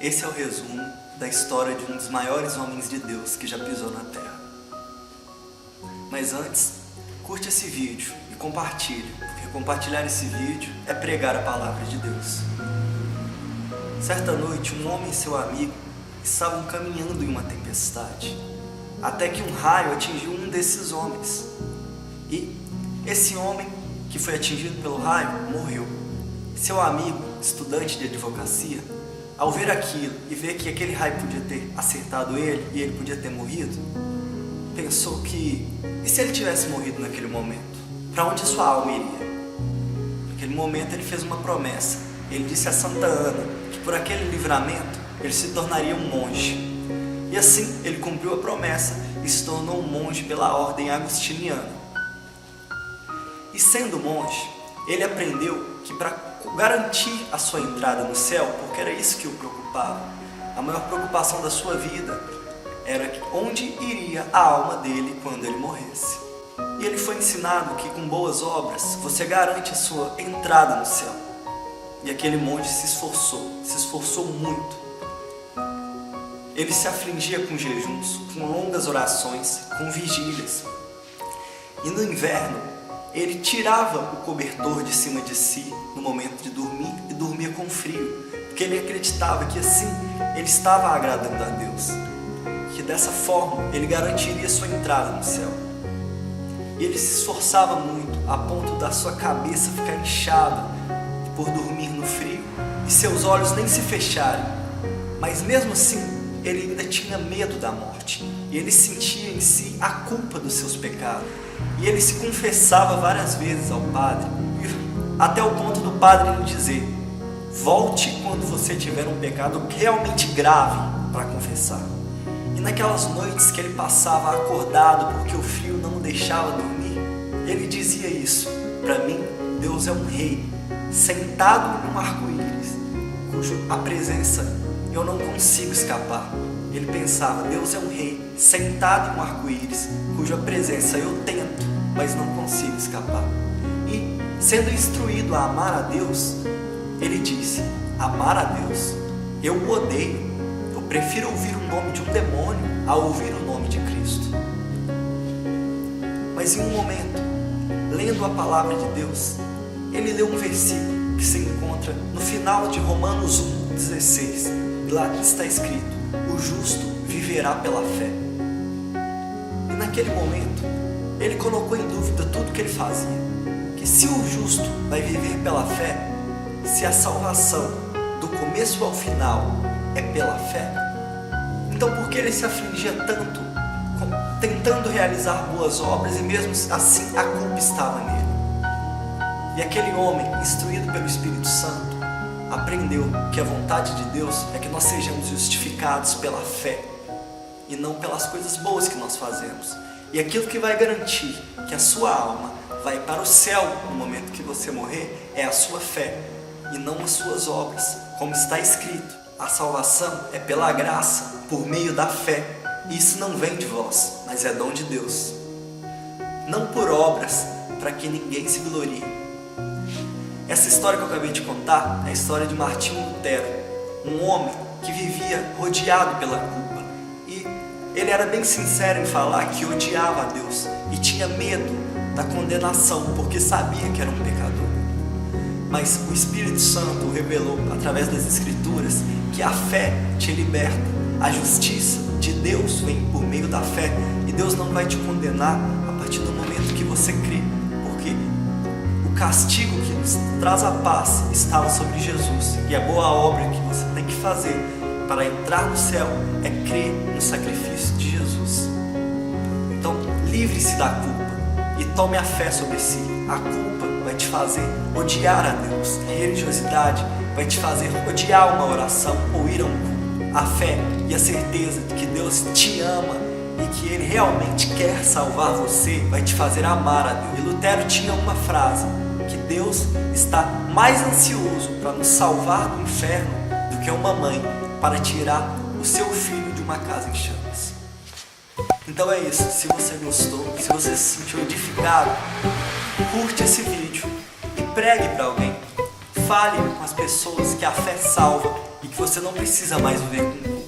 Esse é o resumo da história de um dos maiores homens de Deus que já pisou na terra. Mas antes, curte esse vídeo e compartilhe, porque compartilhar esse vídeo é pregar a palavra de Deus. Certa noite, um homem e seu amigo estavam caminhando em uma tempestade, até que um raio atingiu um desses homens. E esse homem que foi atingido pelo raio morreu. Seu amigo, estudante de advocacia, ao ver aquilo e ver que aquele raio podia ter acertado ele e ele podia ter morrido, pensou que, e se ele tivesse morrido naquele momento? Para onde a sua alma iria? Naquele momento ele fez uma promessa. Ele disse a Santa Ana que por aquele livramento ele se tornaria um monge. E assim ele cumpriu a promessa e se tornou um monge pela ordem agostiniana. E sendo monge, ele aprendeu que para garantir a sua entrada no céu, porque era isso que o preocupava, a maior preocupação da sua vida era onde iria a alma dele quando ele morresse. E ele foi ensinado que com boas obras você garante a sua entrada no céu. E aquele monge se esforçou muito. Ele se afligia com jejuns, com longas orações, com vigílias. E no inverno, ele tirava o cobertor de cima de si no momento de dormir e dormia com frio, porque ele acreditava que assim ele estava agradando a Deus, que dessa forma ele garantiria sua entrada no céu. E ele se esforçava muito a ponto da sua cabeça ficar inchada por dormir no frio e seus olhos nem se fecharem, mas mesmo assim ele ainda tinha medo da morte e ele sentia em si a culpa dos seus pecados. E ele se confessava várias vezes ao padre, até o ponto do padre lhe dizer: volte quando você tiver um pecado realmente grave para confessar. E naquelas noites que ele passava acordado porque o frio não o deixava dormir, ele dizia isso: para mim, Deus é um rei, sentado num arco-íris, cuja presença eu não consigo escapar. Ele pensava: Deus é um rei, sentado em um arco-íris, cuja presença eu tento, mas não consigo escapar. E, sendo instruído a amar a Deus, ele disse: amar a Deus, eu o odeio. Eu prefiro ouvir o nome de um demônio a ouvir o nome de Cristo. Mas em um momento, lendo a palavra de Deus, ele leu um versículo que se encontra no final de Romanos 1:16. E lá está escrito: o justo viverá pela fé. E naquele momento, ele colocou em dúvida tudo que ele fazia. Que se o justo vai viver pela fé, se a salvação do começo ao final é pela fé, então por que ele se afligia tanto, tentando realizar boas obras e mesmo assim a culpa estava nele? E aquele homem, instruído pelo Espírito Santo, aprendeu que a vontade de Deus é que nós sejamos justificados pela fé e não pelas coisas boas que nós fazemos. E aquilo que vai garantir que a sua alma vai para o céu no momento que você morrer é a sua fé e não as suas obras. Como está escrito, a salvação é pela graça, por meio da fé. E isso não vem de vós, mas é dom de Deus. Não por obras, para que ninguém se glorie. Essa história que eu acabei de contar é a história de Martinho Lutero, um homem que vivia rodeado pela culpa. E ele era bem sincero em falar que odiava a Deus e tinha medo da condenação, porque sabia que era um pecador. Mas o Espírito Santo revelou, através das Escrituras, que a fé te liberta. A justiça de Deus vem por meio da fé. E Deus não vai te condenar a partir do momento que você crê. Porque o castigo que nos traz a paz estava sobre Jesus. E a boa obra que você tem que fazer para entrar no céu é crer no sacrifício de Jesus. Então, livre-se da culpa e tome a fé sobre si. A culpa vai te fazer odiar a Deus. A religiosidade vai te fazer odiar uma oração ou ir a um culto. A fé e a certeza de que Deus te ama e que Ele realmente quer salvar você vai te fazer amar a Deus. E Lutero tinha uma frase: que Deus está mais ansioso para nos salvar do inferno do que uma mãe para tirar o seu filho de uma casa em chamas. Então é isso. Se você gostou, se você se sentiu edificado, curte esse vídeo e pregue para alguém. Fale com as pessoas que a fé salva e que você não precisa mais viver com culpa.